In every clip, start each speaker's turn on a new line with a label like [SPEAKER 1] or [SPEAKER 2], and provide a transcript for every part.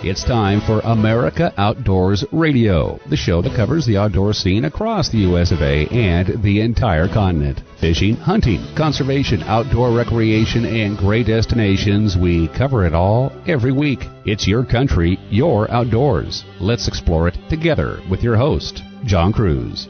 [SPEAKER 1] It's time for America Outdoors Radio, the show that covers the outdoor scene across the US of A and the entire continent. Fishing, hunting, conservation, outdoor recreation, and great destinations, we cover it all every week. It's your country, your outdoors. Let's explore it together with your host, John Cruz.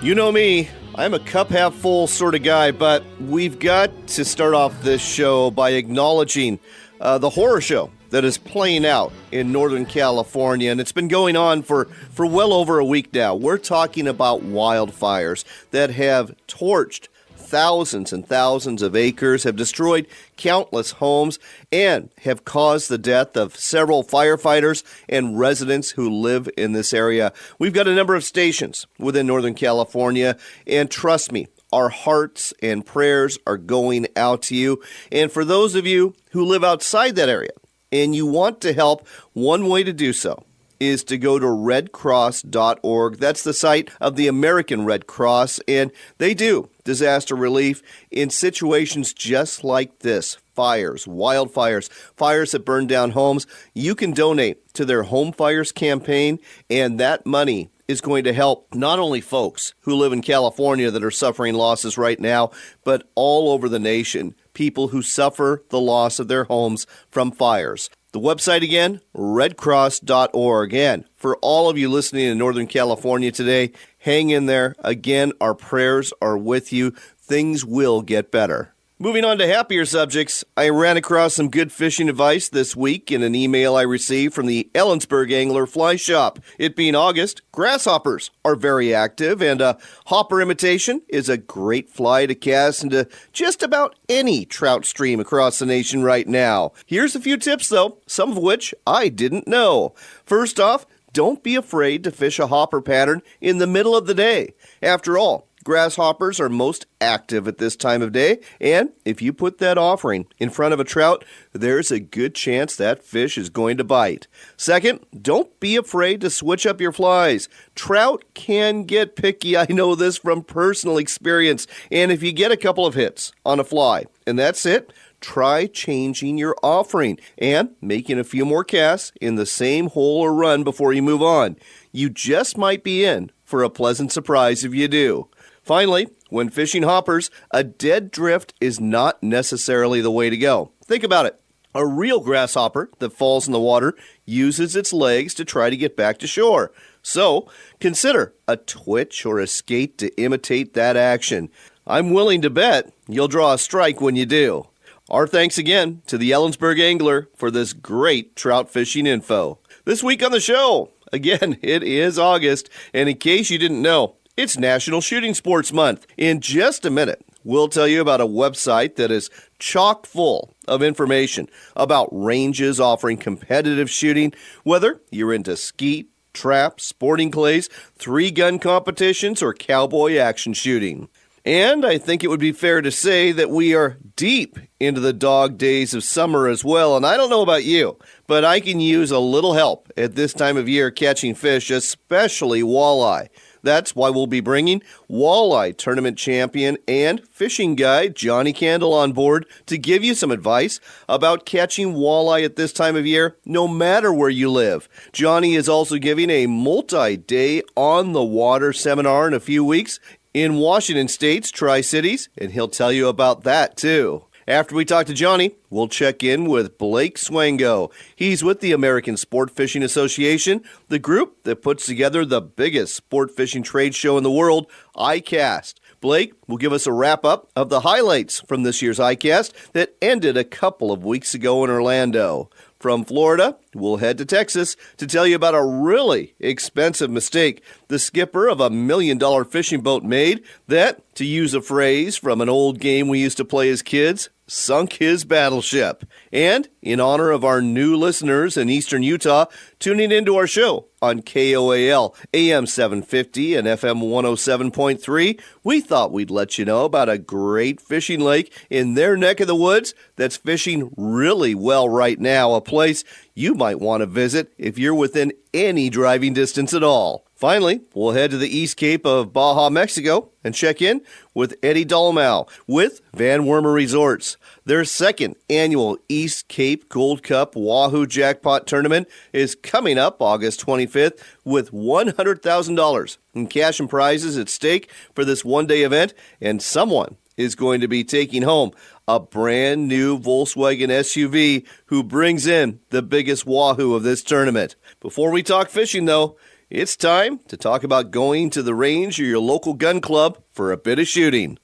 [SPEAKER 2] You know me, I'm a cup half full sort of guy, but we've got to start off this show by acknowledging the horror show that is playing out in Northern California, and it's been going on for well over a week now. We're talking about wildfires that have torched thousands and thousands of acres, have destroyed countless homes, and have caused the death of several firefighters and residents who live in this area. We've got a number of stations within Northern California, and trust me, our hearts and prayers are going out to you. And for those of you who live outside that area and you want to help, one way to do so is to go to redcross.org. That's the site of the American Red Cross, and they do disaster relief in situations just like this. Fires, wildfires, fires that burn down homes. You can donate to their Home Fires campaign, and that money is going to help not only folks who live in California that are suffering losses right now, but all over the nation, people who suffer the loss of their homes from fires. The website again, redcross.org. And for all of you listening in Northern California today, hang in there. Again, our prayers are with you. Things will get better. Moving on to happier subjects, I ran across some good fishing advice this week in an email I received from the Ellensburg Angler Fly Shop. It being August, grasshoppers are very active, and a hopper imitation is a great fly to cast into just about any trout stream across the nation right now. Here's a few tips, though, some of which I didn't know. First off, don't be afraid to fish a hopper pattern in the middle of the day. After all, grasshoppers are most active at this time of day, and if you put that offering in front of a trout, there's a good chance that fish is going to bite. Second, don't be afraid to switch up your flies. Trout can get picky. I know this from personal experience, and if you get a couple of hits on a fly, and that's it, try changing your offering and making a few more casts in the same hole or run before you move on. You just might be in for a pleasant surprise if you do. Finally, when fishing hoppers, a dead drift is not necessarily the way to go. Think about it. A real grasshopper that falls in the water uses its legs to try to get back to shore. So, consider a twitch or a skate to imitate that action. I'm willing to bet you'll draw a strike when you do. Our thanks again to the Ellensburg Angler for this great trout fishing info. This week on the show, again, it is August, and in case you didn't know, it's National Shooting Sports Month. In just a minute, we'll tell you about a website that is chock full of information about ranges offering competitive shooting, whether you're into skeet, trap, sporting clays, three-gun competitions, or cowboy action shooting. And I think it would be fair to say that we are deep into the dog days of summer as well. And I don't know about you, but I can use a little help at this time of year catching fish, especially walleye. That's why we'll be bringing walleye tournament champion and fishing guide Johnny Candle on board to give you some advice about catching walleye at this time of year, no matter where you live. Johnny is also giving a multi-day on-the-water seminar in a few weeks in Washington State's Tri-Cities, and he'll tell you about that too. After we talk to Johnny, we'll check in with Blake Swango. He's with the American Sport Fishing Association, the group that puts together the biggest sport fishing trade show in the world, ICAST. Blake will give us a wrap-up of the highlights from this year's ICAST that ended a couple of weeks ago in Orlando. From Florida, we'll head to Texas to tell you about a really expensive mistake the skipper of $1 million fishing boat made that, to use a phrase from an old game we used to play as kids, sunk his battleship. And in honor of our new listeners in eastern Utah tuning into our show on KOAL AM 750 and FM 107.3, we thought we'd let you know about a great fishing lake in their neck of the woods that's fishing really well right now, a place you might want to visit if you're within any driving distance at all. Finally, we'll head to the East Cape of Baja, Mexico, and check in with Eddie Dalmau with Van Wormer Resorts. Their second annual East Cape Gold Cup Wahoo Jackpot Tournament is coming up August 25th with $100,000 in cash and prizes at stake for this one-day event, and someone is going to be taking home a brand new Volkswagen SUV who brings in the biggest Wahoo of this tournament. Before we talk fishing, though, it's time to talk about going to the range or your local gun club for a bit of shooting.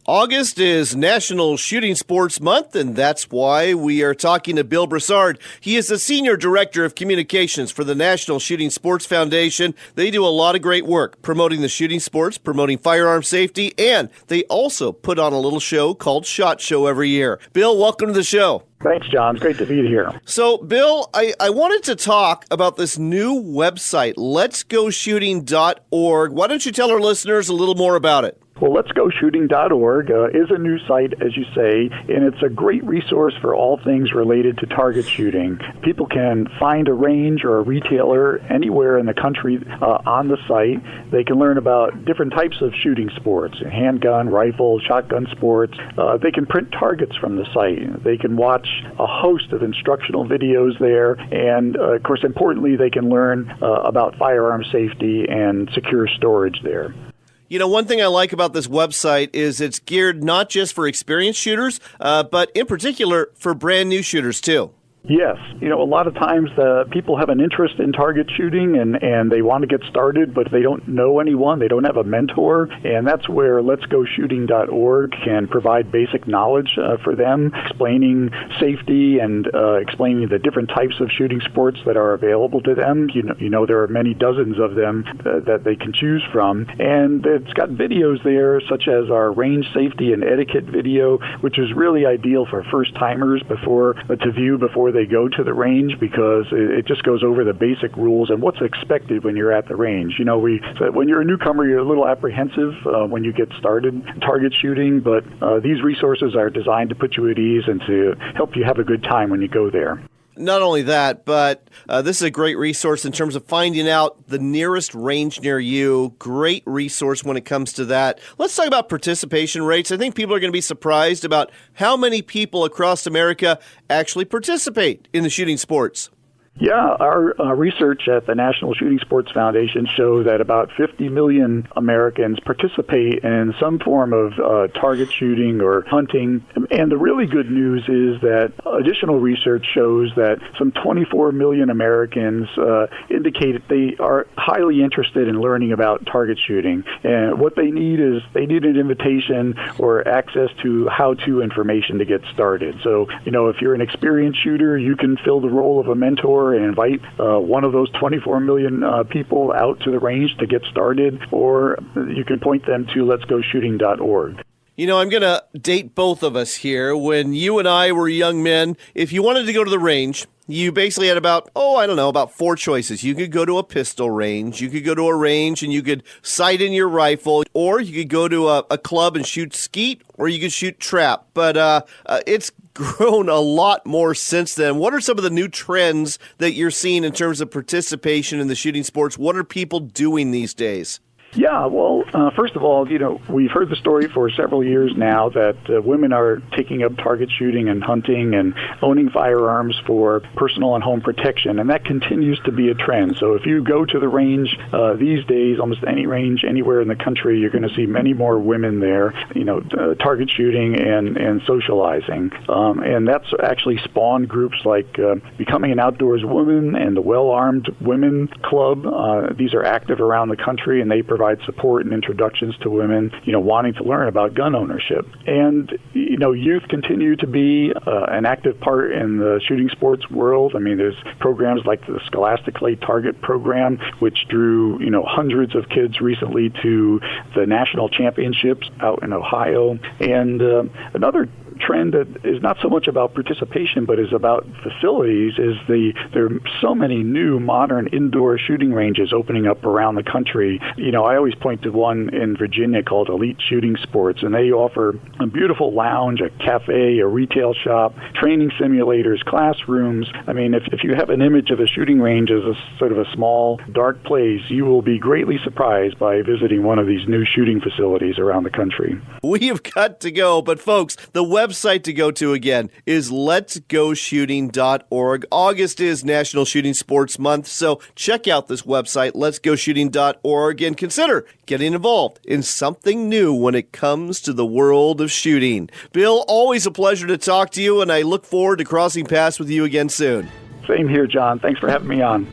[SPEAKER 2] August is National Shooting Sports Month, and that's why we are talking to Bill Broussard. He is the Senior Director of Communications for the National Shooting Sports Foundation. They do a lot of great work promoting the shooting sports, promoting firearm safety, and they also put on a little show called SHOT Show every year. Bill, welcome to the show.
[SPEAKER 3] Thanks, John. It's great to be here.
[SPEAKER 2] So, Bill, I wanted to talk about this new website, letsgoshooting.org. Why don't you tell our listeners a little more about it?
[SPEAKER 3] Well, letsgoshooting.org is a new site, as you say, and it's a great resource for all things related to target shooting. People can find a range or a retailer anywhere in the country on the site. They can learn about different types of shooting sports, handgun, rifle, shotgun sports. They can print targets from the site. They can watch a host of instructional videos there, and, of course, importantly, they can learn about firearm safety and secure storage there.
[SPEAKER 2] You know, one thing I like about this website is it's geared not just for experienced shooters, but in particular for brand new shooters, too.
[SPEAKER 3] Yes. You know, a lot of times people have an interest in target shooting and they want to get started, but they don't know anyone. They don't have a mentor. And that's where letsgoshooting.org can provide basic knowledge for them, explaining safety and explaining the different types of shooting sports that are available to them. You know there are many dozens of them that they can choose from. And it's got videos there, such as our range safety and etiquette video, which is really ideal for first-timers before they go to the range, because it just goes over the basic rules and what's expected when you're at the range. You know, when you're a newcomer, you're a little apprehensive when you get started target shooting, but these resources are designed to put you at ease and to help you have a good time when you go there.
[SPEAKER 2] Not only that, but this is a great resource in terms of finding out the nearest range near you. Great resource when it comes to that. Let's talk about participation rates. I think people are going to be surprised about how many people across America actually participate in the shooting sports.
[SPEAKER 3] Yeah, our research at the National Shooting Sports Foundation show that about 50 million Americans participate in some form of target shooting or hunting. And the really good news is that additional research shows that some 24 million Americans indicate they are highly interested in learning about target shooting. And what they need is an invitation or access to how-to information to get started. So, you know, if you're an experienced shooter, you can fill the role of a mentor and invite one of those 24 million people out to the range to get started, or you can point them to letsgoshooting.org.
[SPEAKER 2] You know, I'm going to date both of us here. When you and I were young men, if you wanted to go to the range, you basically had about 4 choices. You could go to a pistol range, you could go to a range and you could sight in your rifle, or you could go to a club and shoot skeet, or you could shoot trap. But it's grown a lot more since then. What are some of the new trends that you're seeing in terms of participation in the shooting sports? What are people doing these days?
[SPEAKER 3] Yeah, well, first of all, you know, we've heard the story for several years now that women are taking up target shooting and hunting and owning firearms for personal and home protection, and that continues to be a trend. So if you go to the range these days, almost any range anywhere in the country, you're going to see many more women there, you know, target shooting and socializing. And that's actually spawned groups like Becoming an Outdoors Woman and the Well-Armed Women Club. These are active around the country, and they provide support and introductions to women, you know, wanting to learn about gun ownership. And, you know, youth continue to be an active part in the shooting sports world. I mean, there's programs like the Scholastic Clay Target program, which drew, you know, hundreds of kids recently to the national championships out in Ohio. And another trend that is not so much about participation, but is about facilities, is there are so many new modern indoor shooting ranges opening up around the country. You know, I always point to one in Virginia called Elite Shooting Sports, and they offer a beautiful lounge, a cafe, a retail shop, training simulators, classrooms. I mean, if you have an image of a shooting range as a sort of a small, dark place, you will be greatly surprised by visiting one of these new shooting facilities around the country.
[SPEAKER 2] We have got to go, but folks, the website to go to again is letsgoshooting.org. August is National Shooting Sports Month, so check out this website, letsgoshooting.org, and consider getting involved in something new when it comes to the world of shooting. Bill, always a pleasure to talk to you, and I look forward to crossing paths with you again soon.
[SPEAKER 3] Same here, John. Thanks for having me on.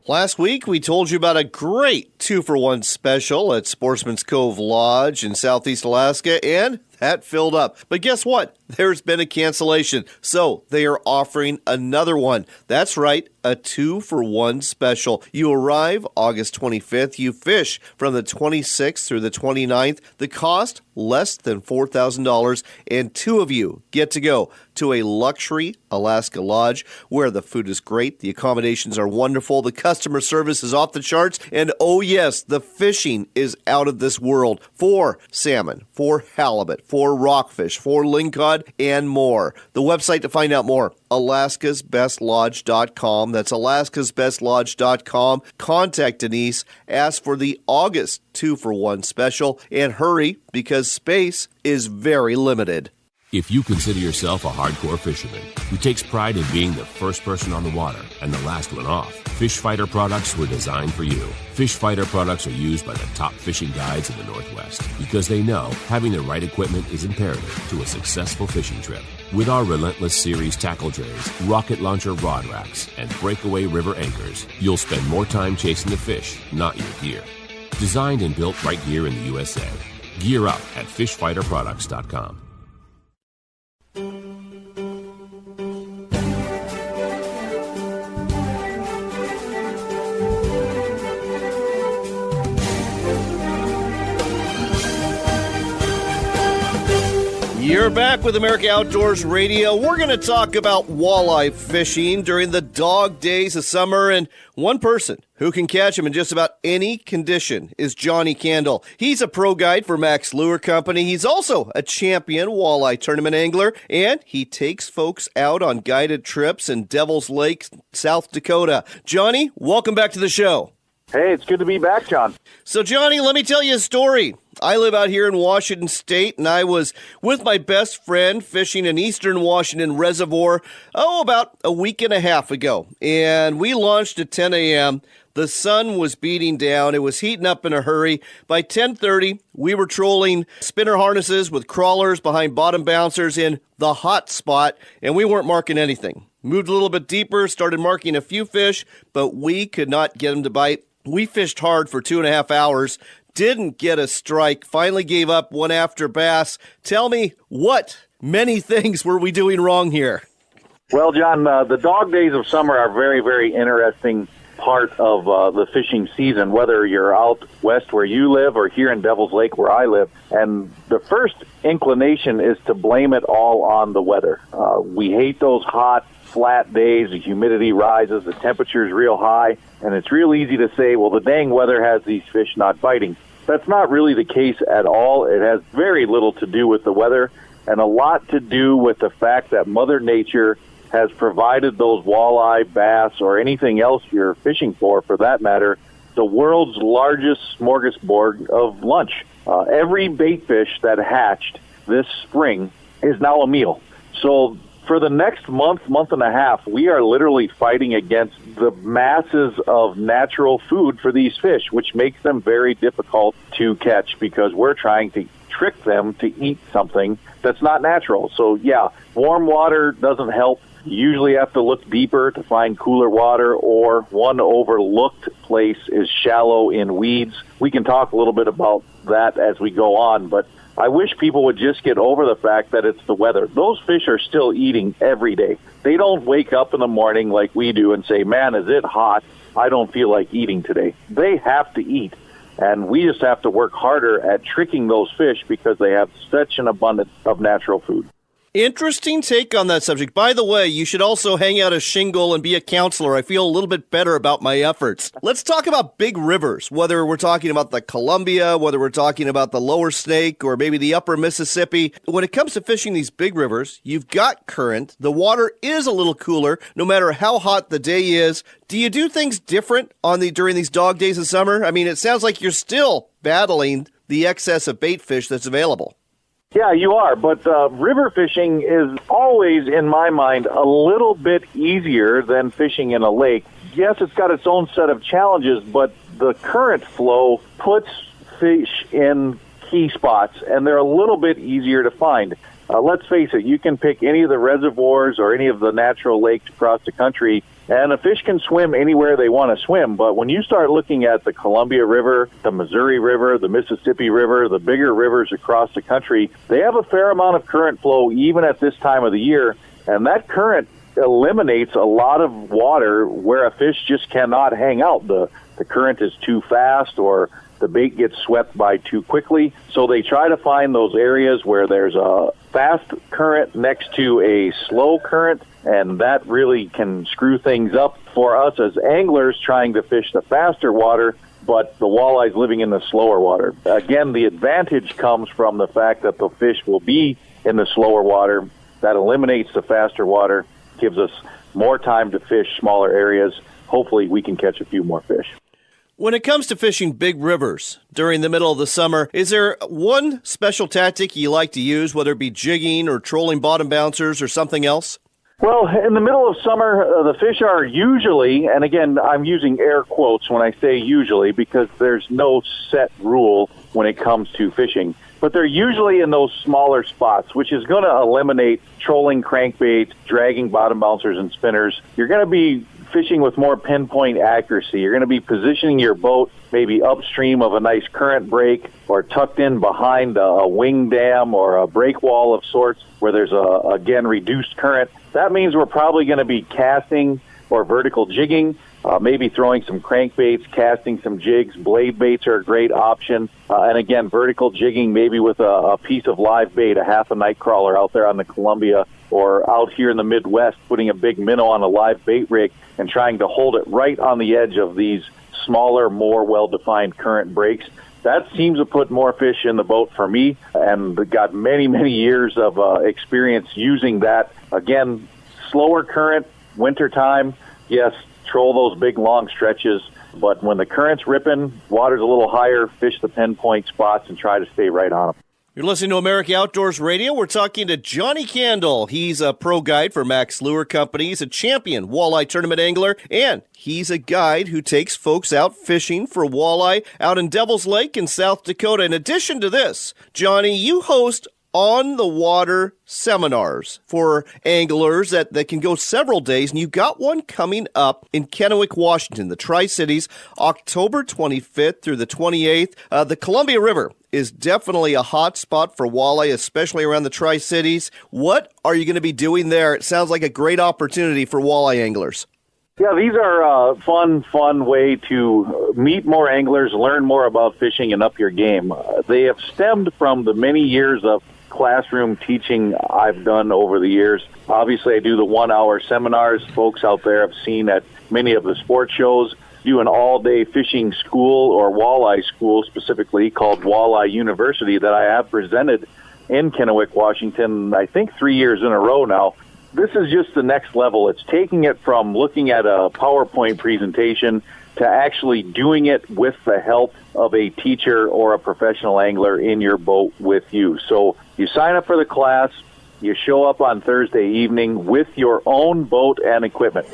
[SPEAKER 2] Last week, we told you about a great 2-for-1 special at Sportsman's Cove Lodge in Southeast Alaska, and that filled up. But guess what? There's been a cancellation, so they are offering another one. That's right, a 2-for-1 special. You arrive August 25th. You fish from the 26th through the 29th. The cost, less than $4,000, and 2 of you get to go to a luxury Alaska lodge where the food is great, the accommodations are wonderful, the customer service is off the charts, and oh yes, the fishing is out of this world for salmon, for halibut, for rockfish, for lingcod, and more. The website to find out more, alaskasbestlodge.com. That's alaskasbestlodge.com. Contact Denise, ask for the August 2-for-1 special, and hurry because space is very limited.
[SPEAKER 4] If you consider yourself a hardcore fisherman who takes pride in being the first person on the water and the last one off, Fish Fighter products were designed for you. Fish Fighter products are used by the top fishing guides in the Northwest because they know having the right equipment is imperative to a successful fishing trip. With our Relentless Series tackle trays, rocket launcher rod racks, and breakaway river anchors, you'll spend more time chasing the fish, not your gear. Designed and built right here in the USA. Gear up at fishfighterproducts.com.
[SPEAKER 2] You're back with America Outdoors Radio. We're going to talk about walleye fishing during the dog days of summer, and one person who can catch them in just about any condition is Johnny Candle. He's a pro guide for Max Lure Company. He's also a champion walleye tournament angler, and he takes folks out on guided trips in Devil's Lake, South Dakota. Johnny, welcome back to the show.
[SPEAKER 5] Hey, it's good to be back, John.
[SPEAKER 2] So, Johnny, let me tell you a story. I live out here in Washington State, and I was with my best friend fishing in eastern Washington Reservoir, about a week and a half ago. And we launched at 10 a.m. The sun was beating down. It was heating up in a hurry. By 10:30, we were trolling spinner harnesses with crawlers behind bottom bouncers in the hot spot, and we weren't marking anything. Moved a little bit deeper, started marking a few fish, but we could not get them to bite. We fished hard for 2.5 hours, didn't get a strike, finally gave up one after bass. Tell me, what many things were we doing wrong here?
[SPEAKER 5] Well, John, the dog days of summer are very, very interesting part of the fishing season, whether you're out west where you live or here in Devil's Lake where I live. And the first inclination is to blame it all on the weather. We hate those hot, flat days. The humidity rises, the temperature's real high, and it's real easy to say, well, the dang weather has these fish not biting. That's not really the case at all. It has very little to do with the weather and a lot to do with the fact that Mother Nature has provided those walleye, bass, or anything else you're fishing for that matter, the world's largest smorgasbord of lunch. Every bait fish that hatched this spring is now a meal. So for the next month and a half, we are literally fighting against the masses of natural food for these fish, which makes them very difficult to catch because we're trying to trick them to eat something that's not natural. So, yeah, warm water doesn't help. You usually have to look deeper to find cooler water, or one overlooked place is shallow in weeds. We can talk a little bit about that as we go on, but I wish people would just get over the fact that it's the weather. Those fish are still eating every day. They don't wake up in the morning like we do and say, man, is it hot? I don't feel like eating today. They have to eat. And we just have to work harder at tricking those fish because they have such an abundance of natural food.
[SPEAKER 2] Interesting take on that subject. By the way, you should also hang out a shingle and be a counselor. I feel a little bit better about my efforts. Let's talk about big rivers, whether we're talking about the Columbia, whether we're talking about the lower Snake, or maybe the upper Mississippi. When it comes to fishing these big rivers, you've got current. The water is a little cooler, no matter how hot the day is. Do you do things different during these dog days of summer? I mean, it sounds like you're still battling the excess of bait fish that's available.
[SPEAKER 5] Yeah, you are, but river fishing is always, in my mind, a little bit easier than fishing in a lake. Yes, it's got its own set of challenges, but the current flow puts fish in key spots, and they're a little bit easier to find. Let's face it, you can pick any of the reservoirs or any of the natural lakes across the country, and a fish can swim anywhere they want to swim. But when you start looking at the Columbia River, the Missouri River, the Mississippi River, the bigger rivers across the country, they have a fair amount of current flow even at this time of the year, and that current eliminates a lot of water where a fish just cannot hang out. The current is too fast, or the bait gets swept by too quickly. So they try to find those areas where there's a fast current next to a slow current, and that really can screw things up for us as anglers trying to fish the faster water, but the walleyes living in the slower water. Again, the advantage comes from the fact that the fish will be in the slower water. That eliminates the faster water, gives us more time to fish smaller areas. Hopefully we can catch a few more fish.
[SPEAKER 2] When it comes to fishing big rivers during the middle of the summer, is there one special tactic you like to use, whether it be jigging or trolling bottom bouncers or something else?
[SPEAKER 5] Well, in the middle of summer, the fish are usually, and again, I'm using air quotes when I say usually because there's no set rule when it comes to fishing, but they're usually in those smaller spots, which is going to eliminate trolling crankbaits, dragging bottom bouncers and spinners. You're going to be fishing with more pinpoint accuracy. You're going to be positioning your boat maybe upstream of a nice current break or tucked in behind a wing dam or a break wall of sorts where there's again, reduced current. That means we're probably going to be casting or vertical jigging, maybe throwing some crankbaits, casting some jigs. Blade baits are a great option. And again, vertical jigging maybe with a piece of live bait, a half a night crawler out there on the Columbia, or out here in the Midwest, putting a big minnow on a live bait rig and trying to hold it right on the edge of these smaller, more well-defined current breaks. That seems to put more fish in the boat for me, and got many, many years of experience using that. Again, slower current, wintertime, yes, troll those big, long stretches, but when the current's ripping, water's a little higher, fish the pinpoint spots and try to stay right on them.
[SPEAKER 2] You're listening to America Outdoors Radio. We're talking to Johnny Candle. He's a pro guide for Max Lure Company. He's a champion walleye tournament angler, and he's a guide who takes folks out fishing for walleye out in Devil's Lake in South Dakota. In addition to this, Johnny, you host on-the-water seminars for anglers that can go several days, and you got one coming up in Kennewick, Washington, the Tri-Cities, October 25th through the 28th. The Columbia River is definitely a hot spot for walleye, especially around the Tri-Cities. What are you going to be doing there? It sounds like a great opportunity for walleye anglers.
[SPEAKER 5] Yeah, these are a fun way to meet more anglers, learn more about fishing, and up your game. They have stemmed from the many years of classroom teaching I've done over the years. Obviously, I do the 1-hour seminars. Folks out there have seen at many of the sports shows. Do an all-day fishing school or walleye school specifically called Walleye University that I have presented in Kennewick, Washington, I think 3 years in a row now. This is just the next level. It's taking it from looking at a PowerPoint presentation to actually doing it with the help of a teacher or a professional angler in your boat with you. So you sign up for the class, you show up on Thursday evening with your own boat and equipment.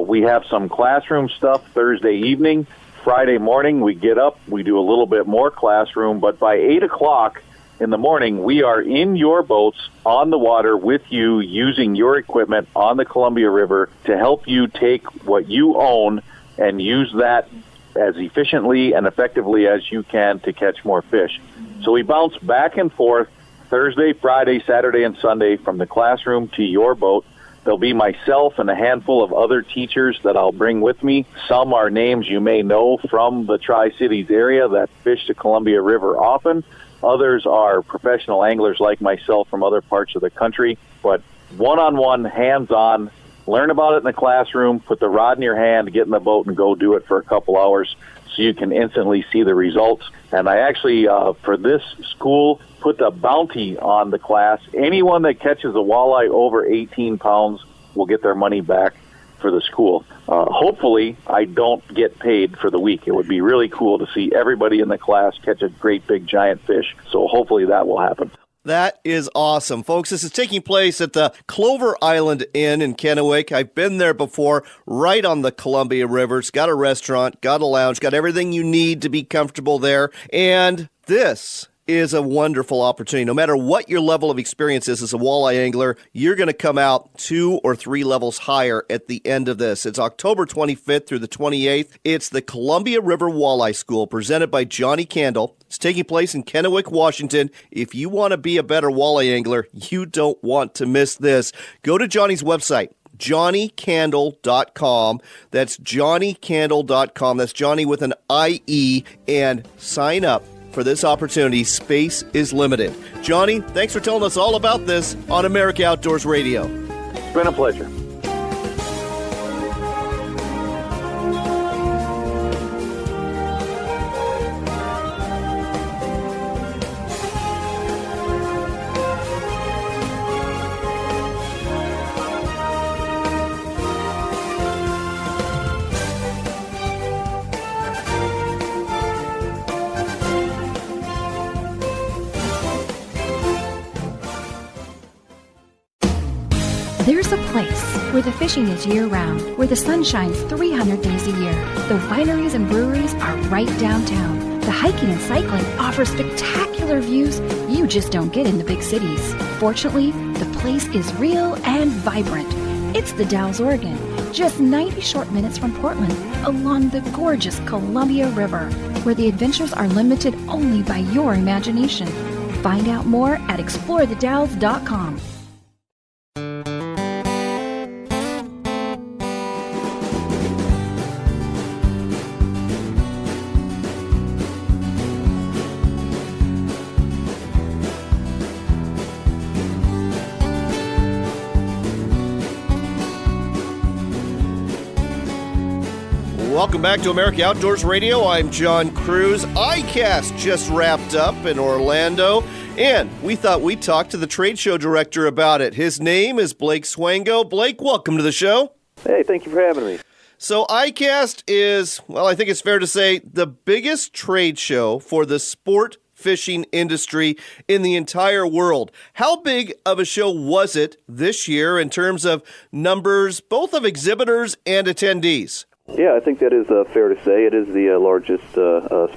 [SPEAKER 5] We have some classroom stuff Thursday evening. Friday morning we get up, we do a little bit more classroom, but by 8 o'clock in the morning, we are in your boats on the water with you using your equipment on the Columbia River to help you take what you own and use that as efficiently and effectively as you can to catch more fish. So we bounce back and forth Thursday, Friday, Saturday, and Sunday from the classroom to your boat. There'll be myself and a handful of other teachers that I'll bring with me. Some are names you may know from the Tri-Cities area that fish the Columbia River often. Others are professional anglers like myself from other parts of the country. But one-on-one, hands-on, learn about it in the classroom, put the rod in your hand, get in the boat, and go do it for a couple hours so you can instantly see the results. And I actually, for this school, put the bounty on the class. Anyone that catches a walleye over 18 pounds will get their money back for the school. Hopefully, I don't get paid for the week. It would be really cool to see everybody in the class catch a great big giant fish. So hopefully that will happen.
[SPEAKER 2] That is awesome. Folks, this is taking place at the Clover Island Inn in Kennewick. I've been there before, right on the Columbia River. It's got a restaurant, got a lounge, got everything you need to be comfortable there. And this is a wonderful opportunity. No matter what your level of experience is as a walleye angler, you're going to come out 2 or 3 levels higher at the end of this. It's October 25th through the 28th. It's the Columbia River Walleye School presented by Johnny Candle. It's taking place in Kennewick, Washington. If you want to be a better walleye angler, you don't want to miss this. Go to Johnny's website, JohnnyCandle.com. That's JohnnyCandle.com. That's Johnny with an I-E, and sign up for this opportunity. Space is limited. Johnny, thanks for telling us all about this on America Outdoors Radio.
[SPEAKER 5] It's been a pleasure.
[SPEAKER 6] There's a place where the fishing is year-round, where the sun shines 300 days a year. The wineries and breweries are right downtown. The hiking and cycling offer spectacular views you just don't get in the big cities. Fortunately, the place is real and vibrant. It's the Dalles, Oregon, just 90 short minutes from Portland, along the gorgeous Columbia River, where the adventures are limited only by your imagination. Find out more at explorethedalles.com.
[SPEAKER 2] Welcome back to America Outdoors Radio. I'm John Cruz. ICAST just wrapped up in Orlando, and we thought we'd talk to the trade show director about it. His name is Blake Swango. Blake, welcome to the show.
[SPEAKER 7] Hey, thank you for having me.
[SPEAKER 2] So ICAST is, well, I think it's fair to say, the biggest trade show for the sport fishing industry in the entire world. How big of a show was it this year in terms of numbers, both of exhibitors and attendees?
[SPEAKER 7] Yeah, I think that is fair to say. It is the largest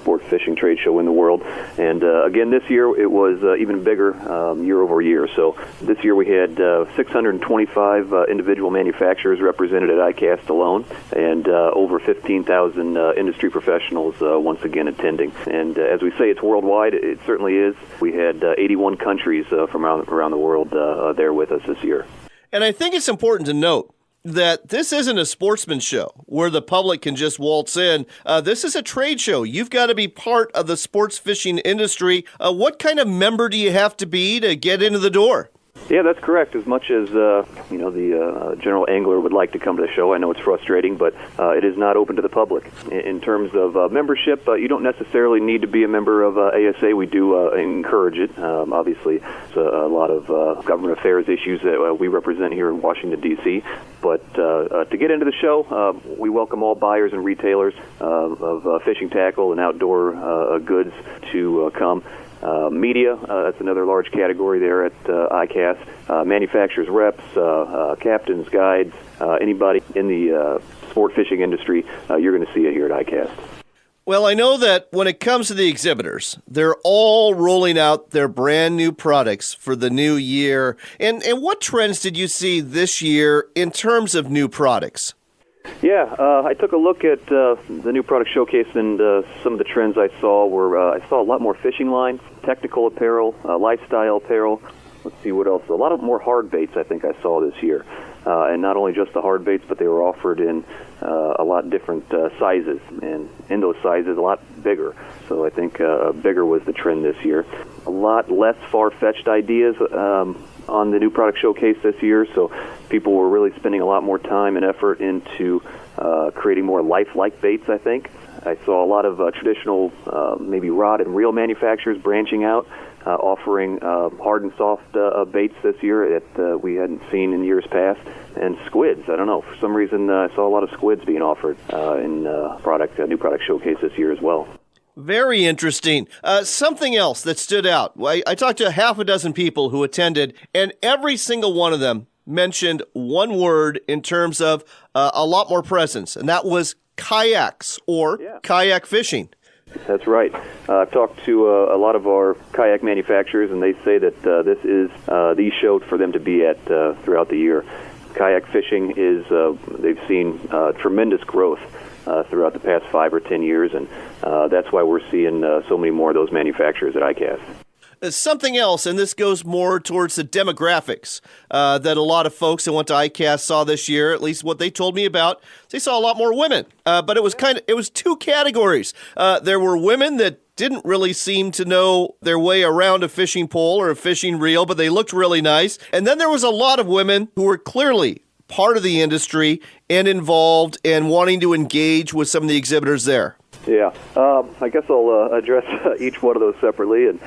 [SPEAKER 7] sport fishing trade show in the world. And again, this year it was even bigger year over year. So this year we had 625 individual manufacturers represented at ICAST alone, and over 15,000 industry professionals once again attending. And as we say, it's worldwide. It certainly is. We had 81 countries from around the world there with us this year.
[SPEAKER 2] And I think it's important to note that this isn't a sportsman show where the public can just waltz in. This is a trade show. You've got to be part of the sports fishing industry. What kind of member do you have to be to get into the door?
[SPEAKER 7] Yeah, that's correct. As much as the general angler would like to come to the show, I know it's frustrating, but it is not open to the public. In terms of membership, you don't necessarily need to be a member of ASA. We do encourage it. Obviously, it's a lot of government affairs issues that we represent here in Washington, D.C., but to get into the show, we welcome all buyers and retailers of fishing tackle and outdoor goods to come. Media, that's another large category there at ICAST. Manufacturers reps, captains, guides, anybody in the sport fishing industry, you're going to see it here at ICAST.
[SPEAKER 2] Well, I know that when it comes to the exhibitors, they're all rolling out their brand new products for the new year. And what trends did you see this year in terms of new products?
[SPEAKER 7] Yeah, I took a look at the new product showcase, and some of the trends I saw were I saw a lot more fishing line, technical apparel, lifestyle apparel. Let's see what else. A lot of more hard baits I think I saw this year. And not only just the hard baits, but they were offered in a lot different sizes, and in those sizes a lot bigger. So I think bigger was the trend this year. A lot less far-fetched ideas on the new product showcase this year, so people were really spending a lot more time and effort into creating more lifelike baits, I think. I saw a lot of traditional maybe rod and reel manufacturers branching out, offering hard and soft baits this year that we hadn't seen in years past, and squids. I don't know, for some reason I saw a lot of squids being offered in new product showcase this year as well.
[SPEAKER 2] Very interesting. Something else that stood out. I talked to half a dozen people who attended, and every single one of them mentioned one word in terms of a lot more presence, and that was kayaks or kayak fishing.
[SPEAKER 7] That's right. I've talked to a lot of our kayak manufacturers, and they say that this is the show for them to be at throughout the year. Kayak fishing is, they've seen tremendous growth throughout the past 5 or 10 years, and that's why we're seeing so many more of those manufacturers at ICAST.
[SPEAKER 2] Something else, and this goes more towards the demographics that a lot of folks that went to ICAST saw this year, at least what they told me about. They saw a lot more women, but it was two categories. There were women that didn't really seem to know their way around a fishing pole or a fishing reel, but they looked really nice. And then there was a lot of women who were clearly part of the industry and involved and wanting to engage with some of the exhibitors there.
[SPEAKER 7] Yeah, I guess I'll address each one of those separately. And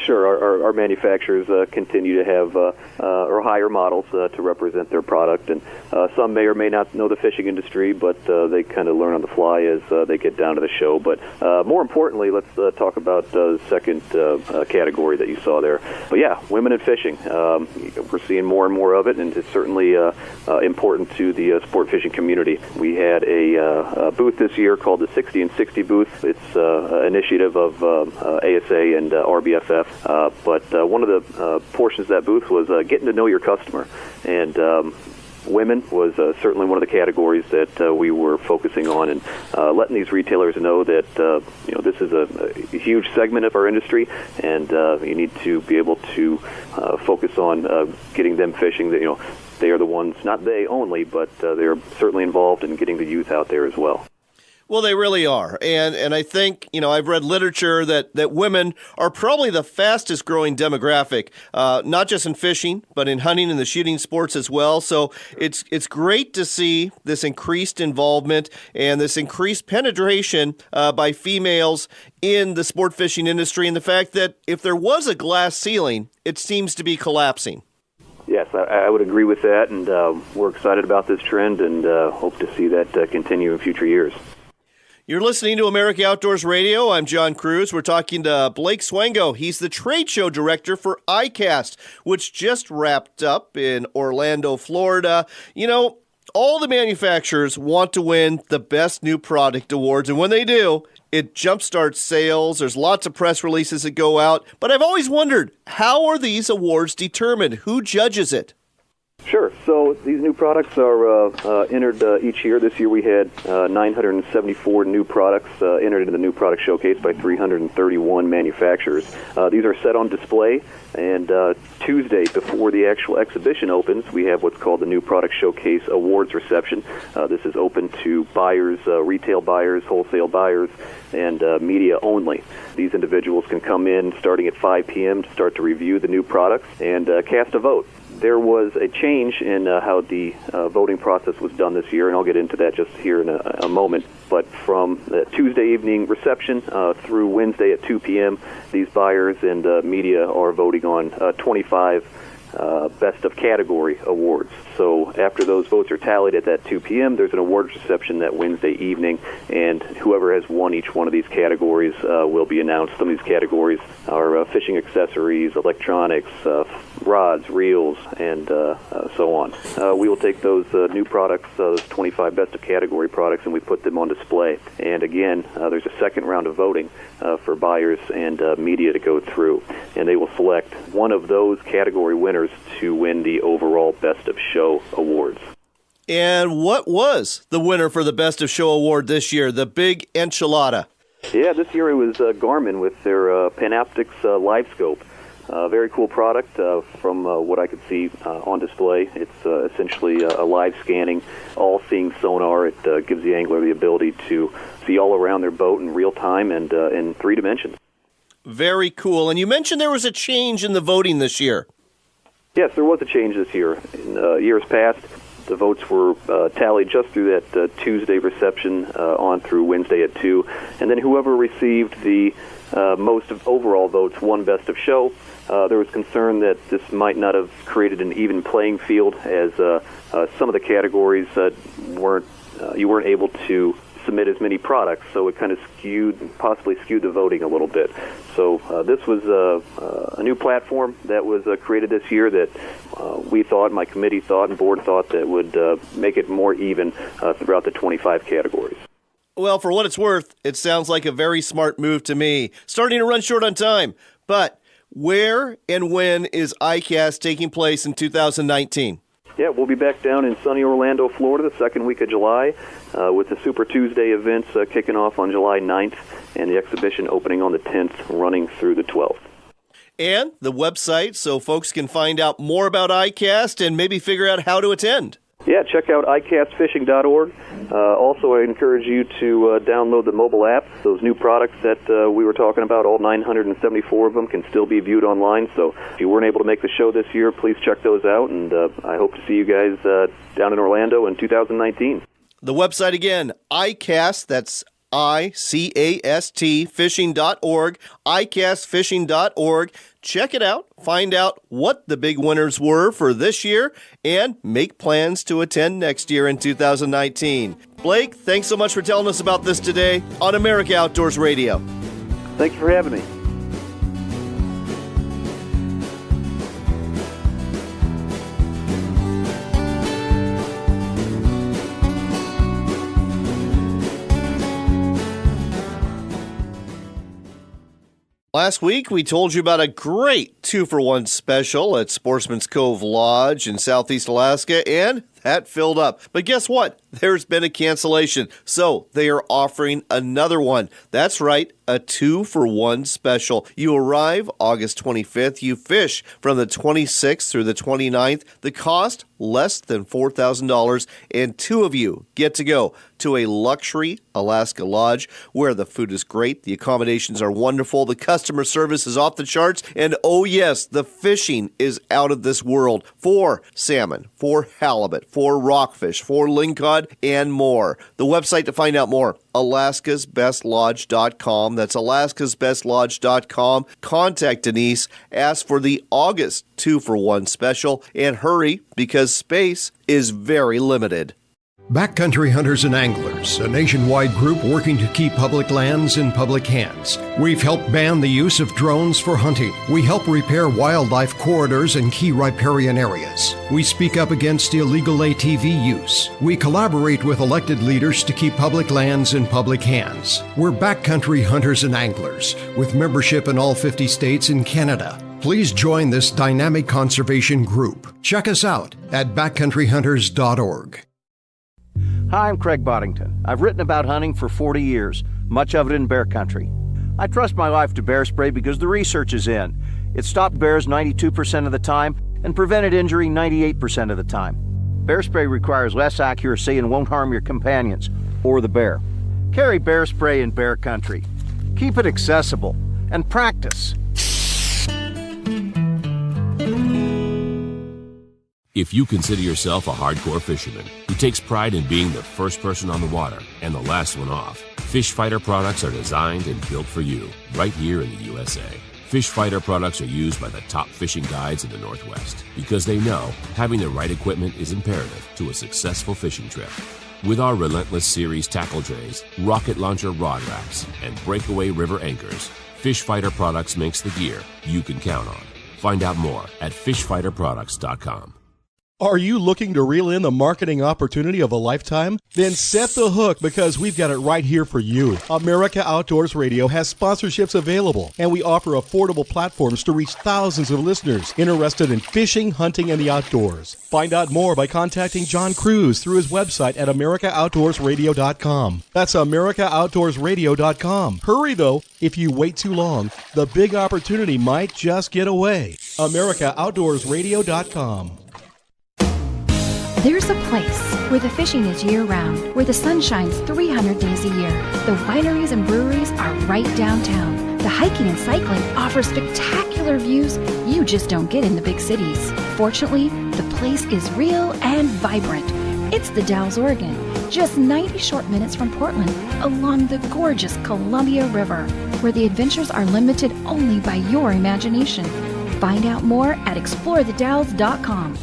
[SPEAKER 7] sure, our manufacturers continue to have or hire models to represent their product, and some may or may not know the fishing industry, but they kind of learn on the fly as they get down to the show. But more importantly, let's talk about the second category that you saw there. But yeah, women in fishing. We're seeing more and more of it, and it's certainly important to the sport fishing community. We had a booth this year called the 60 and 60 booth. It's an initiative of ASA and RBFF, but one of the portions of that booth was getting to know your customer, and women was certainly one of the categories that we were focusing on, and letting these retailers know that this is a huge segment of our industry, and you need to be able to focus on getting them fishing. That they are the ones, not they only, but they're certainly involved in getting the youth out there as well.
[SPEAKER 2] Well, they really are. And I think, I've read literature that women are probably the fastest growing demographic, not just in fishing, but in hunting and the shooting sports as well. So it's great to see this increased involvement and this increased penetration by females in the sport fishing industry, and the fact that if there was a glass ceiling, it seems to be collapsing.
[SPEAKER 7] Yes, I would agree with that, and we're excited about this trend and hope to see that continue in future years.
[SPEAKER 2] You're listening to America Outdoors Radio. I'm John Cruz. We're talking to Blake Swango. He's the trade show director for ICAST, which just wrapped up in Orlando, Florida. All the manufacturers want to win the Best New Product Awards, and when they do, it jumpstarts sales. There's lots of press releases that go out. But I've always wondered, how are these awards determined? Who judges it?
[SPEAKER 7] Sure. So these new products are entered each year. This year we had 974 new products entered into the new product showcase by 331 manufacturers. These are set on display, and Tuesday before the actual exhibition opens, we have what's called the New Product Showcase Awards Reception. This is open to buyers, retail buyers, wholesale buyers, and media only. These individuals can come in starting at 5 p.m. to start to review the new products and cast a vote. There was a change in how the voting process was done this year, and I'll get into that just here in a moment. But from the Tuesday evening reception through Wednesday at 2 p.m., these buyers and media are voting on 25 Best of Category awards. So after those votes are tallied at that 2 p.m., there's an awards reception that Wednesday evening, and whoever has won each one of these categories will be announced. Some of these categories are fishing accessories, electronics, rods, reels, and so on. We will take those new products, those 25 Best of Category products, and we put them on display. And again, there's a second round of voting for buyers and media to go through, and they will select one of those category winners to win the overall Best of Show awards.
[SPEAKER 2] And what was the winner for the Best of Show award this year, the Big Enchilada?
[SPEAKER 7] Yeah, this year it was Garmin with their Panoptix LiveScope. Very cool product from what I could see on display. It's essentially a live scanning, all-seeing sonar. It gives the angler the ability to see all around their boat in real time and in 3 dimensions.
[SPEAKER 2] Very cool. And you mentioned there was a change in the voting this year.
[SPEAKER 7] Yes, there was a change this year. In years past, the votes were tallied just through that Tuesday reception on through Wednesday at 2. And then whoever received the most of overall votes won Best of Show. There was concern that this might not have created an even playing field, as some of the categories you weren't able to submit as many products, so it kind of possibly skewed the voting a little bit. So this was a new platform that was created this year that we thought, my committee thought, and board thought that would make it more even throughout the 25 categories.
[SPEAKER 2] Well, for what it's worth, it sounds like a very smart move to me. Starting to run short on time, but where and when is ICAST taking place in 2019?
[SPEAKER 7] Yeah, we'll be back down in sunny Orlando, Florida, the second week of July, with the Super Tuesday events kicking off on July 9th and the exhibition opening on the 10th, running through the 12th.
[SPEAKER 2] And the website so folks can find out more about ICAST and maybe figure out how to attend.
[SPEAKER 7] Yeah, check out icastfishing.org. Also, I encourage you to download the mobile app. Those new products that we were talking about, all 974 of them, can still be viewed online. So if you weren't able to make the show this year, please check those out. And I hope to see you guys down in Orlando in 2019.
[SPEAKER 2] The website again, ICAST, that's ICAST fishing.org, icastfishing.org. Check it out, find out what the big winners were for this year, and make plans to attend next year in 2019. Blake, thanks so much for telling us about this today on America Outdoors Radio.
[SPEAKER 7] Thank you for having me.
[SPEAKER 2] Last week, we told you about a great 2-for-1 special at Sportsman's Cove Lodge in Southeast Alaska, and that filled up. But guess what? There's been a cancellation, so they are offering another one. That's right, a 2-for-1 special. You arrive August 25th. You fish from the 26th through the 29th. The cost, less than $4,000, and 2 of you get to go to a luxury Alaska lodge where the food is great, the accommodations are wonderful, the customer service is off the charts, and oh yes, the fishing is out of this world for salmon, for halibut, for rockfish, for lingcod, and more. The website to find out more, alaskasbestlodge.com. That's alaskasbestlodge.com. Contact Denise, ask for the August 2-for-1 special, and hurry because space is very limited.
[SPEAKER 8] Backcountry Hunters and Anglers, a nationwide group working to keep public lands in public hands. We've helped ban the use of drones for hunting. We help repair wildlife corridors and key riparian areas. We speak up against illegal ATV use. We collaborate with elected leaders to keep public lands in public hands. We're Backcountry Hunters and Anglers, with membership in all 50 states and Canada. Please join this dynamic conservation group. Check us out at backcountryhunters.org.
[SPEAKER 9] Hi, I'm Craig Boddington. I've written about hunting for 40 years, much of it in bear country. I trust my life to Bear Spray because the research is in. It stopped bears 92% of the time and prevented injury 98% of the time. Bear Spray requires less accuracy and won't harm your companions or the bear. Carry Bear Spray in bear country. Keep it accessible and practice.
[SPEAKER 4] If you consider yourself a hardcore fisherman who takes pride in being the first person on the water and the last one off, Fish Fighter products are designed and built for you right here in the USA. Fish Fighter products are used by the top fishing guides in the Northwest because they know having the right equipment is imperative to a successful fishing trip. With our Relentless Series tackle trays, rocket launcher rod racks, and breakaway river anchors, Fish Fighter products makes the gear you can count on. Find out more at fishfighterproducts.com.
[SPEAKER 10] Are you looking to reel in the marketing opportunity of a lifetime? Then set the hook, because we've got it right here for you. America Outdoors Radio has sponsorships available, and we offer affordable platforms to reach thousands of listeners interested in fishing, hunting, and the outdoors. Find out more by contacting John Cruz through his website at AmericaOutdoorsRadio.com. That's AmericaOutdoorsRadio.com. Hurry, though. If you wait too long, the big opportunity might just get away. AmericaOutdoorsRadio.com.
[SPEAKER 6] There's a place where the fishing is year-round, where the sun shines 300 days a year. The wineries and breweries are right downtown. The hiking and cycling offer spectacular views you just don't get in the big cities. Fortunately, the place is real and vibrant. It's the Dalles, Oregon, just 90 short minutes from Portland, along the gorgeous Columbia River, where the adventures are limited only by your imagination. Find out more at explorethedalles.com.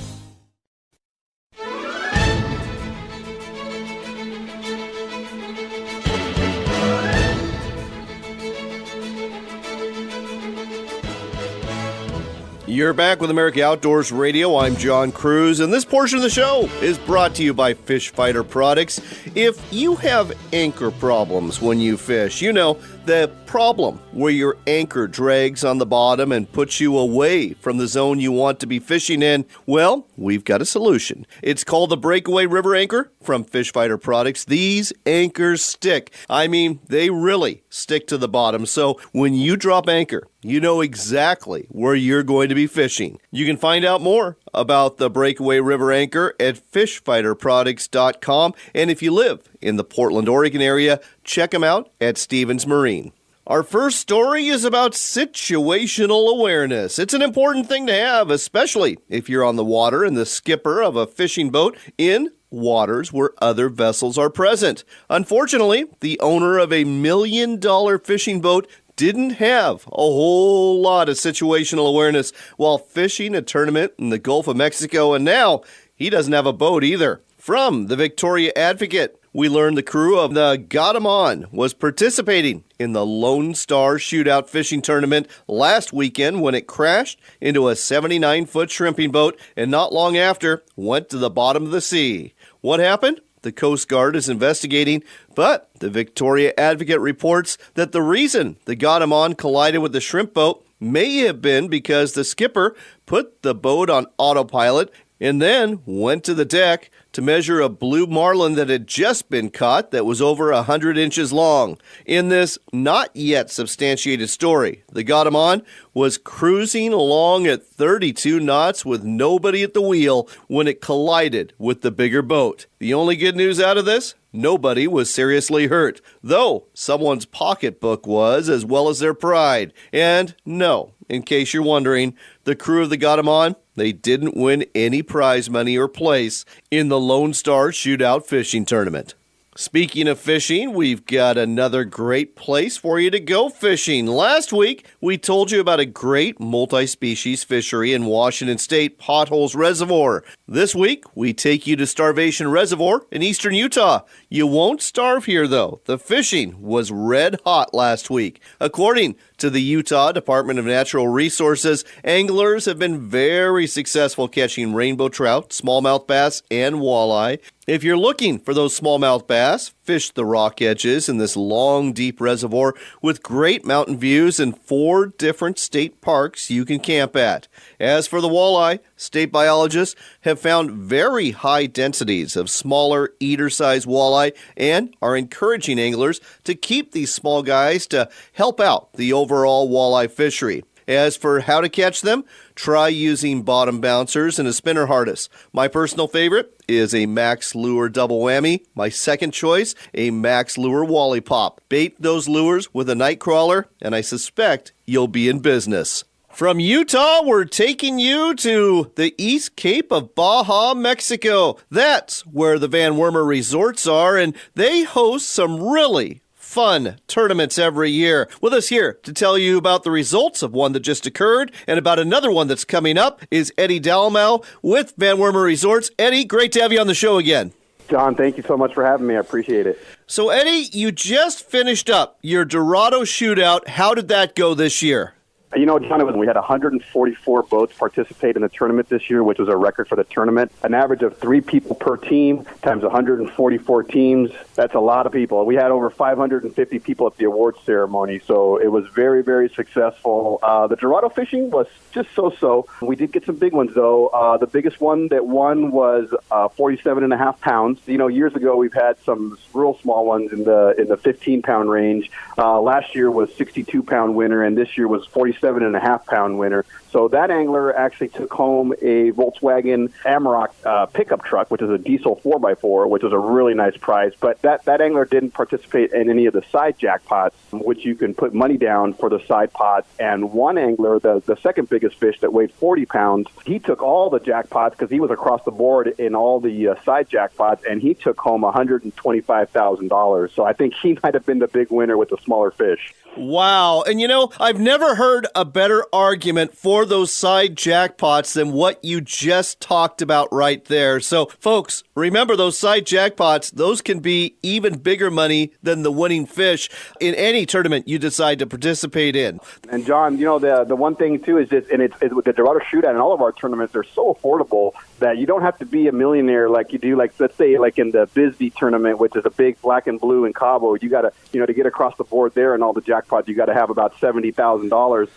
[SPEAKER 2] You're back with America Outdoors Radio. I'm John Cruz, and this portion of the show is brought to you by Fish Fighter Products. If you have anchor problems when you fish, you know, the problem where your anchor drags on the bottom and puts you away from the zone you want to be fishing in, well, we've got a solution. It's called the Breakaway River Anchor from Fish Fighter Products. These anchors stick. I mean, they really stick to the bottom. So when you drop anchor, you know exactly where you're going to be fishing. You can find out more about the Breakaway River Anchor at fishfighterproducts.com. And if you live in the Portland, Oregon area, check them out at Stevens Marine. Our first story is about situational awareness. It's an important thing to have, especially if you're on the water and the skipper of a fishing boat in waters where other vessels are present. Unfortunately, the owner of a $1 million fishing boat didn't have a whole lot of situational awareness while fishing a tournament in the Gulf of Mexico, and now he doesn't have a boat either. From the Victoria Advocate, we learned the crew of the Got 'Em On was participating in the Lone Star Shootout fishing tournament last weekend when it crashed into a 79-foot shrimping boat and not long after went to the bottom of the sea. What happened? The Coast Guard is investigating, but the Victoria Advocate reports that the reason the Got 'Em On collided with the shrimp boat may have been because the skipper put the boat on autopilot and then went to the deck to measure a blue marlin that had just been caught that was over 100 inches long. In this not yet substantiated story, the Got 'Em On was cruising along at 32 knots with nobody at the wheel when it collided with the bigger boat. The only good news out of this? Nobody was seriously hurt, though someone's pocketbook was, as well as their pride. And no, in case you're wondering, the crew of the Got 'Em On, they didn't win any prize money or place in the Lone Star Shootout fishing tournament. Speaking of fishing, we've got another great place for you to go fishing. Last week, we told you about a great multi-species fishery in Washington State, Potholes Reservoir. This week, we take you to Starvation Reservoir in eastern Utah. You won't starve here, though. The fishing was red hot last week. According to the Utah Department of Natural Resources, anglers have been very successful catching rainbow trout, smallmouth bass, and walleye. If you're looking for those smallmouth bass, fish the rock edges in this long, deep reservoir with great mountain views and 4 different state parks you can camp at. As for the walleye, state biologists have found very high densities of smaller, eater-sized walleye and are encouraging anglers to keep these small guys to help out the overall walleye fishery. As for how to catch them, try using bottom bouncers and a spinner harness. My personal favorite is a Max Lure double whammy. My second choice, a Max Lure Wally Pop. Bait those lures with a night crawler, and I suspect you'll be in business. From Utah, we're taking you to the East Cape of Baja, Mexico. That's where the Van Wormer resorts are, and they host some really fun tournaments every year. With us here to tell you about the results of one that just occurred and about another one that's coming up is Eddie Dalmau with Van Wormer Resorts. Eddie, great to have you on the show again.
[SPEAKER 11] John, thank you so much for having me. I appreciate it.
[SPEAKER 2] So, Eddie, you just finished up your Dorado Shootout. How did that go this year?
[SPEAKER 11] You know, John, we had 144 boats participate in the tournament this year, which was a record for the tournament. An average of 3 people per team times 144 teams. That's a lot of people. We had over 550 people at the awards ceremony, so it was very, very successful. The Dorado fishing was just so-so. We did get some big ones, though. The biggest one that won was 47.5 pounds. You know, years ago we've had some real small ones in the 15-pound range. Last year was 62-pound winner, and this year was 47.5-pound winner. So that angler actually took home a Volkswagen Amarok pickup truck, which is a diesel 4x4, which was a really nice prize. But that angler didn't participate in any of the side jackpots, which you can put money down for the side pots. And one angler, the second biggest fish that weighed 40 pounds, he took all the jackpots because he was across the board in all the side jackpots, and he took home $125,000. So I think he might have been the big winner with the smaller fish.
[SPEAKER 2] Wow. And, you know, I've never heard a better argument for those side jackpots than what you just talked about right there. So, folks, remember those side jackpots, those can be even bigger money than the winning fish in any tournament you decide to participate in.
[SPEAKER 11] And, John, you know, the one thing, too, is just, and it's with the Dorado Shootout and all of our tournaments, they're so affordable that you don't have to be a millionaire like you do, like, let's say, like in the Bisbee tournament, which is a big black and blue in Cabo. You got to, you know, to get across the board there and all the jackpots, you got to have about $70,000.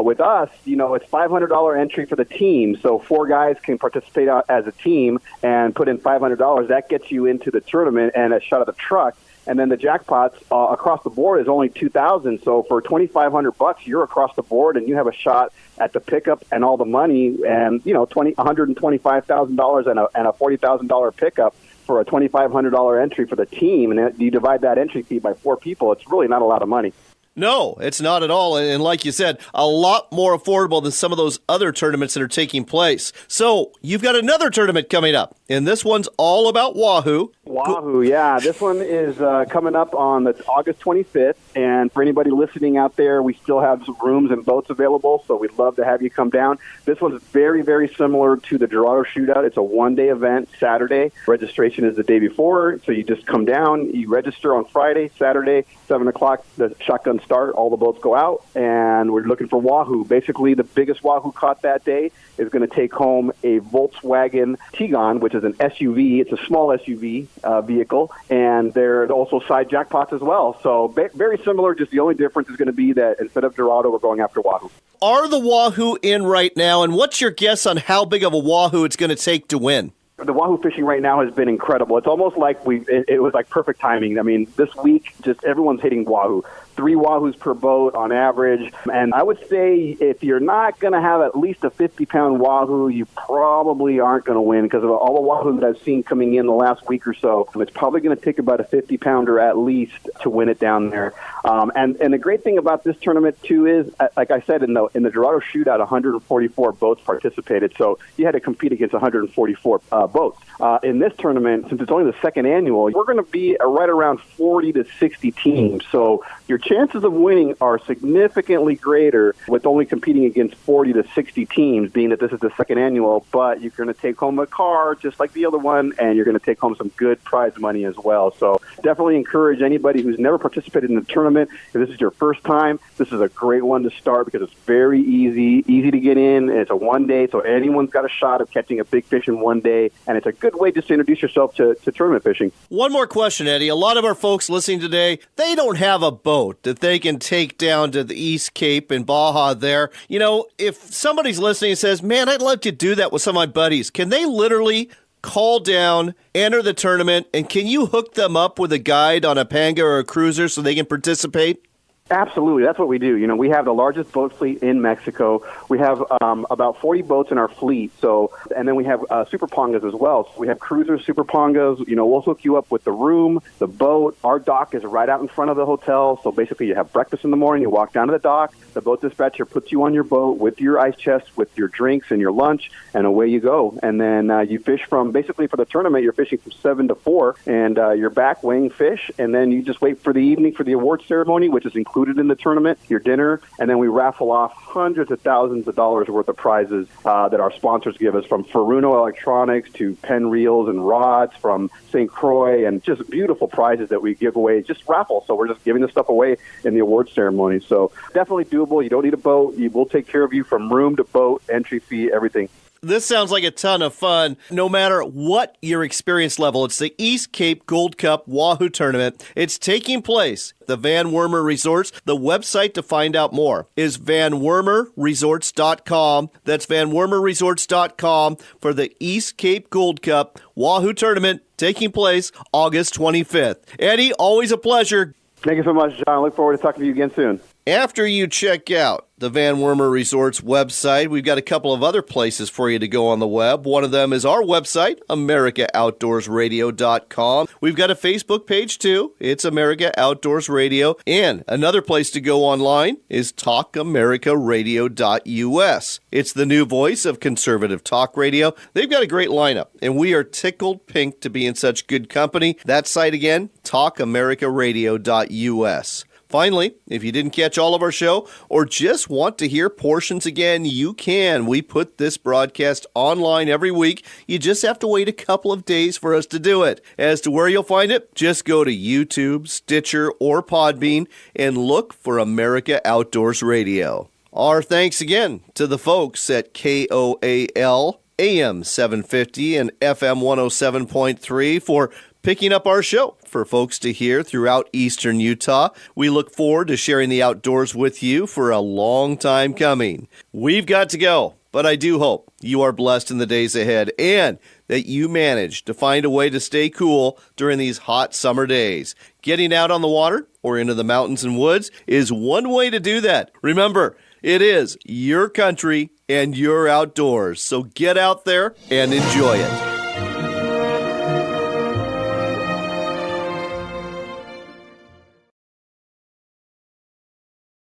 [SPEAKER 11] With us, you know, it's $500 entry for the team. So 4 guys can participate as a team and put in $500. That gets you into the tournament and a shot at the truck. And then the jackpots across the board is only $2,000. So for $2,500, you're across the board and you have a shot at the pickup and all the money, and you know, $125,000 and a $40,000 pickup for a $2,500 entry for the team. And you divide that entry fee by 4 people. It's really not a lot of money.
[SPEAKER 2] No, it's not at all. And like you said, a lot more affordable than some of those other tournaments that are taking place. So you've got another tournament coming up, and this one's all about Wahoo.
[SPEAKER 11] Wahoo, yeah. This one is coming up on August 25th. And for anybody listening out there, we still have some rooms and boats available, so we'd love to have you come down. This one's very, very similar to the Dorado Shootout. It's a one-day event, Saturday. Registration is the day before, so you just come down, you register on Friday, Saturday, 7 o'clock, the shotgun start, all the boats go out, and we're looking for Wahoo. Basically, the biggest Wahoo caught that day is going to take home a Volkswagen Tiguan, which is an SUV. It's a small SUV vehicle, and there's also side jackpots as well. So very similar, just the only difference is going to be that instead of Dorado, we're going after Wahoo.
[SPEAKER 2] Are the Wahoo in right now, and what's your guess on how big of a Wahoo it's going to take to win?
[SPEAKER 11] The Wahoo fishing right now has been incredible. It's almost like it was like perfect timing. I mean, this week, just everyone's hitting Wahoo. 3 Wahoos per boat on average. And I would say if you're not going to have at least a 50-pound Wahoo, you probably aren't going to win because of all the Wahoo that I've seen coming in the last week or so. It's probably going to take about a 50-pounder at least to win it down there. And the great thing about this tournament, too, is, like I said, in the Dorado Shootout, 144 boats participated. So you had to compete against 144 boats. In this tournament, since it's only the second annual, we're going to be right around 40 to 60 teams. So your chances of winning are significantly greater with only competing against 40 to 60 teams, being that this is the second annual, but you're going to take home a car just like the other one, and you're going to take home some good prize money as well. So definitely encourage anybody who's never participated in the tournament, if this is your first time, this is a great one to start because it's very easy to get in. It's a one day, so anyone's got a shot of catching a big fish in one day, and it's a good way just to introduce yourself to tournament fishing.
[SPEAKER 2] One more question, Eddie. A lot of our folks listening today, they don't have a boat that they can take down to the East Cape and Baja there. You know, if somebody's listening and says, man, I'd love to do that with some of my buddies, can they literally call down, enter the tournament, and can you hook them up with a guide on a Panga or a cruiser so they can participate?
[SPEAKER 11] Absolutely. That's what we do. You know, we have the largest boat fleet in Mexico. We have about 40 boats in our fleet. So, and then we have super Pangas as well. So we have cruisers, super Pangas. You know, we'll hook you up with the room, the boat. Our dock is right out in front of the hotel. So basically you have breakfast in the morning, you walk down to the dock, the boat dispatcher puts you on your boat with your ice chest, with your drinks and your lunch, and away you go. And then you fish from, basically for the tournament, you're fishing from 7 to 4, and you're back weighing fish, and then you just wait for the evening for the award ceremony, which is included included in the tournament, your dinner, and then we raffle off hundreds of thousands of dollars worth of prizes that our sponsors give us, from Furuno Electronics to Penn Reels and Rods, from St. Croix, and just beautiful prizes that we give away, just raffle. So we're just giving this stuff away in the award ceremony. So definitely doable. You don't need a boat. We'll take care of you from room to boat, entry fee, everything.
[SPEAKER 2] This sounds like a ton of fun, no matter what your experience level. It's the East Cape Gold Cup Wahoo Tournament. It's taking place at the Van Wormer Resorts. The website to find out more is vanwormerresorts.com. That's vanwormerresorts.com for the East Cape Gold Cup Wahoo Tournament taking place August 25th. Eddie, always a pleasure.
[SPEAKER 11] Thank you so much, John. I look forward to talking to you again soon.
[SPEAKER 2] After you check out the Van Wormer Resorts website, we've got a couple of other places for you to go on the web. One of them is our website, AmericaOutdoorsRadio.com. We've got a Facebook page, too. It's America Outdoors Radio. And another place to go online is TalkAmericaRadio.us. It's the new voice of conservative talk radio. They've got a great lineup, and we are tickled pink to be in such good company. That site again, TalkAmericaRadio.us. Finally, if you didn't catch all of our show or just want to hear portions again, you can. We put this broadcast online every week. You just have to wait a couple of days for us to do it. As to where you'll find it, just go to YouTube, Stitcher, or Podbean and look for America Outdoors Radio. Our thanks again to the folks at KOAL, AM 750 and FM 107.3 for picking up our show for folks to hear throughout eastern Utah. We look forward to sharing the outdoors with you for a long time coming. We've got to go, but I do hope you are blessed in the days ahead and that you manage to find a way to stay cool during these hot summer days. Getting out on the water or into the mountains and woods is one way to do that. Remember, it is your country and your outdoors, so get out there and enjoy it.